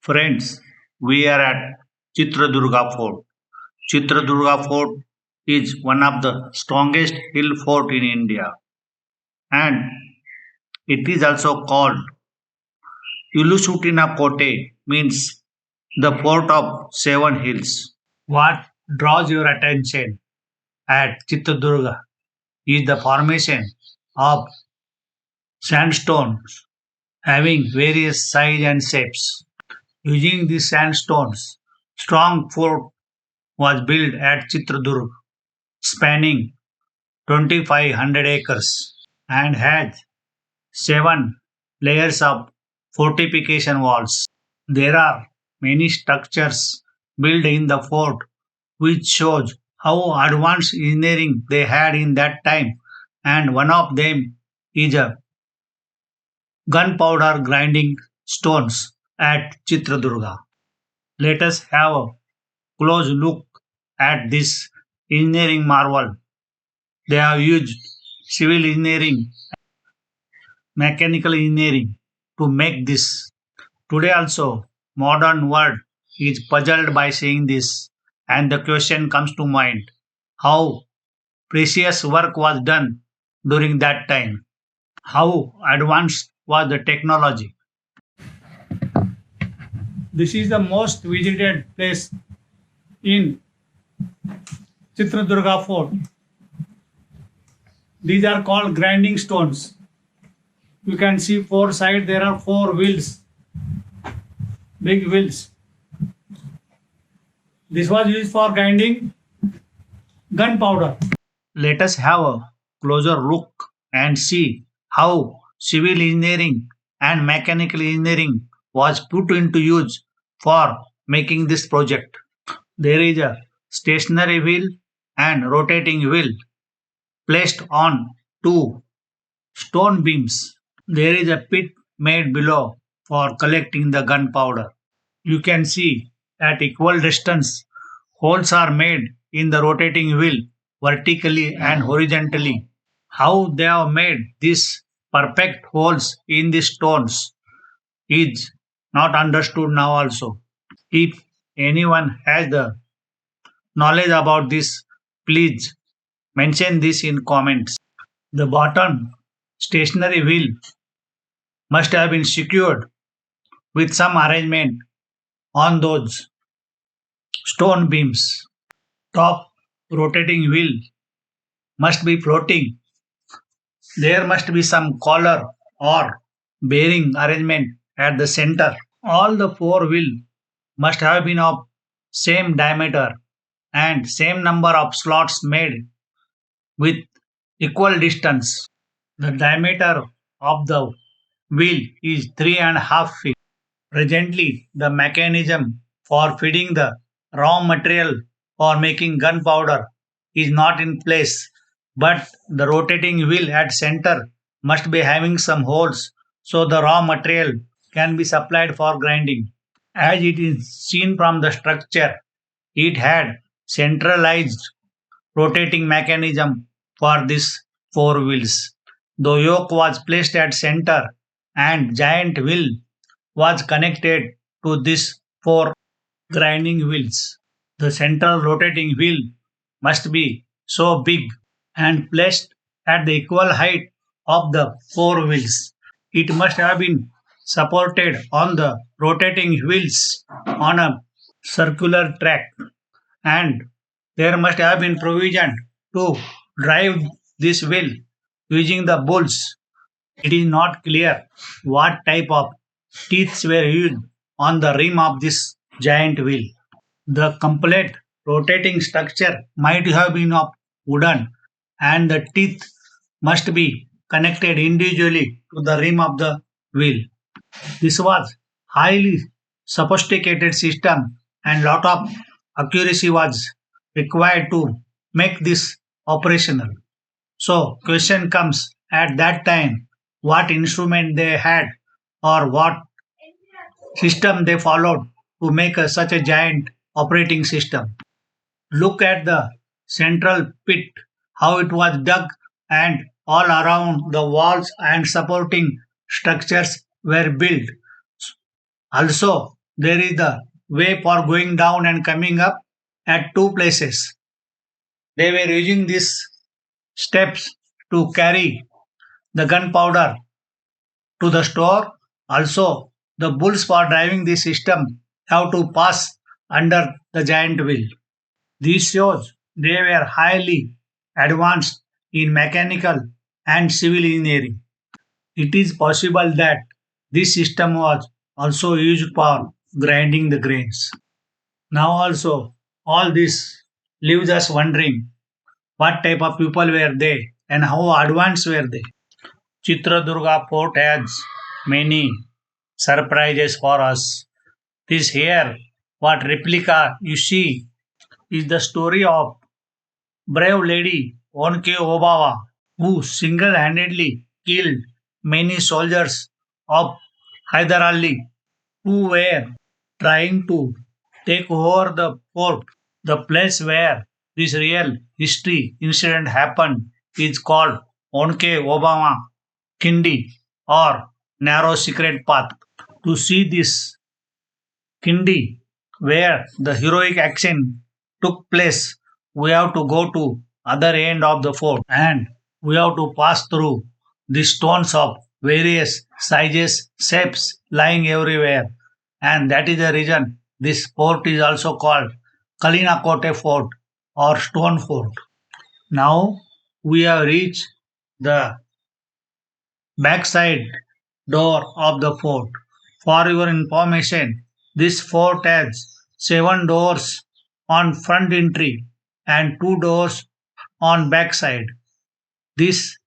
Friends, we are at Chitradurga Fort. Chitradurga Fort is one of the strongest hill fort in India, and it is also called Ilusutina Kote, means the fort of seven hills. What draws your attention at Chitradurga is the formation of sandstones having various size and shapes. Using these sandstones, strong fort was built at Chitradurga, spanning 2,500 acres, and has seven layers of fortification walls. There are many structures built in the fort which shows how advanced engineering they had in that time, and one of them is a gunpowder grinding stones at Chitradurga. Let us have a close look at this engineering marvel. They have used civil engineering, mechanical engineering to make this. Today also, modern world is puzzled by seeing this, and the question comes to mind: how precious work was done during that time? How advanced was the technology? This is the most visited place in Chitradurga Fort. These are called grinding stones. You can see four sides, there are four wheels, big wheels. This was used for grinding gunpowder. Let us have a closer look and see how civil engineering and mechanical engineering was put into use for making this project. There is a stationary wheel and rotating wheel placed on two stone beams. There is a pit made below for collecting the gunpowder. You can see at equal distance holes are made in the rotating wheel vertically and horizontally. How they have made these perfect holes in the stones is not understood now also. If anyone has the knowledge about this, please mention this in comments. The bottom stationary wheel must have been secured with some arrangement on those stone beams. Top rotating wheel must be floating. There must be some collar or bearing arrangement at the center. All the four wheels must have been of same diameter and same number of slots made with equal distance. The diameter of the wheel is 3.5 feet. Presently, the mechanism for feeding the raw material for making gunpowder is not in place, but the rotating wheel at center must be having some holes so the raw material can be supplied for grinding. As it is seen from the structure, it had centralized rotating mechanism for these four wheels. The yoke was placed at center and giant wheel was connected to these four grinding wheels. The central rotating wheel must be so big and placed at the equal height of the four wheels. It must have been supported on the rotating wheels on a circular track, and there must have been provision to drive this wheel using the bulls. It is not clear what type of teeth were used on the rim of this giant wheel. The complete rotating structure might have been of wooden, and the teeth must be connected individually to the rim of the wheel. This was highly sophisticated system, and lot of accuracy was required to make this operational. So question comes at that time what instrument they had or what system they followed to make such a giant operating system. Look at the central pit, how it was dug, and all around the walls and supporting structures were built. Also, there is the way for going down and coming up at two places. They were using these steps to carry the gunpowder to the store. Also, the bulls for driving the system have to pass under the giant wheel. This shows they were highly advanced in mechanical and civil engineering. It is possible that this system was also used for grinding the grains. Now also, all this leaves us wondering what type of people were they and how advanced were they. Chitradurga fort has many surprises for us. This here, what replica you see, is the story of brave lady Onke Obawa, who single-handedly killed many soldiers of Hyder Ali who were trying to take over the fort. The place where this real history incident happened is called Onke Obama Kindi or Narrow Secret Path. To see this Kindi, where the heroic action took place, we have to go to other end of the fort and we have to pass through the stones of various sizes, shapes lying everywhere. And that is the reason this fort is also called Kalinakote Fort or Stone Fort. Now we have reached the backside door of the fort. For your information, this fort has seven doors on front entry and two doors on backside. This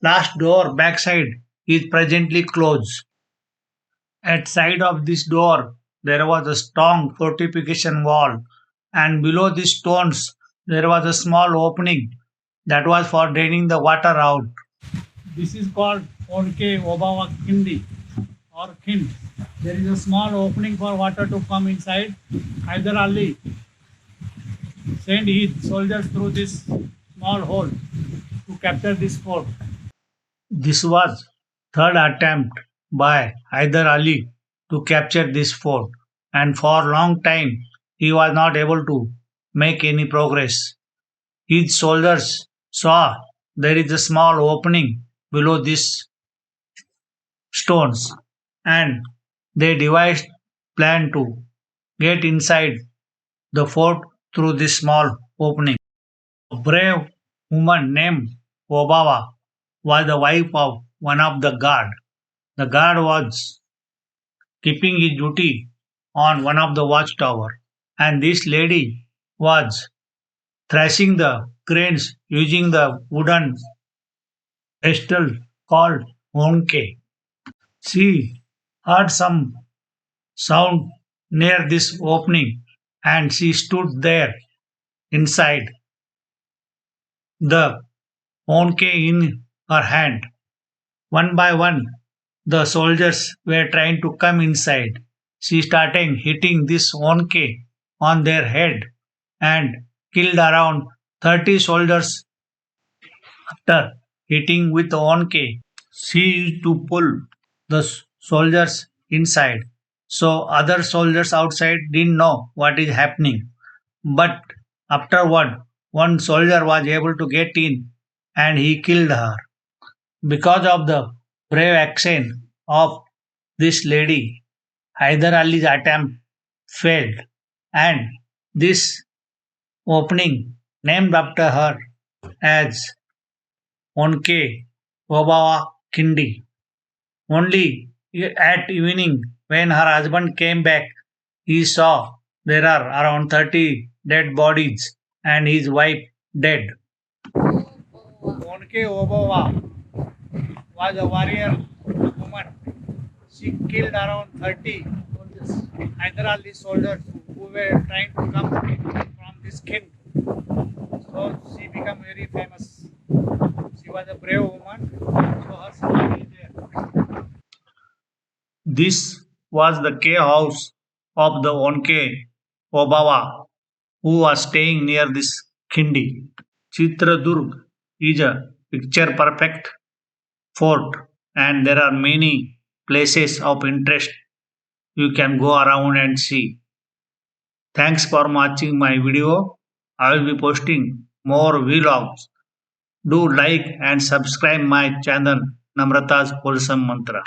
last door backside is presently closed. At side of this door there was a strong fortification wall and below the stones there was a small opening that was for draining the water out. This is called Onke Obawa Kindi or Kind. There is a small opening for water to come inside. Hyder Ali sent his soldiers through this small hole to capture this fort. This was third attempt by Hyder Ali to capture this fort, and for a long time he was not able to make any progress. His soldiers saw there is a small opening below these stones, and they devised plan to get inside the fort through this small opening. A brave woman named Obawa was the wife of one of the guard. The guard was keeping his duty on one of the watchtower, and this lady was thrashing the cranes using the wooden pestle called honke. She heard some sound near this opening, and she stood there inside the honke in her hand. One by one, the soldiers were trying to come inside. She started hitting this honke on their head and killed around 30 soldiers after hitting with the honke. She used to pull the soldiers inside. So other soldiers outside didn't know what is happening. But afterward, one soldier was able to get in and he killed her. Because of the brave action of this lady, Hyder Ali's attempt failed, and this opening, named after her as Onke Obawa Kindi. Only at evening, when her husband came back, he saw there are around 30 dead bodies and his wife dead. Onke Obawa was a warrior woman. She killed around 30 Hyder Ali soldiers who were trying to come from this king. So she became very famous. She was a brave woman. So her story is there. This was the K house of the Onke Obawa who was staying near this Kindi. Chitradurga is a picture perfect fort and there are many places of interest You can go around and see. Thanks for watching my video. I will be posting more vlogs. Do like and subscribe my channel Namrata's Wholesome Mantra.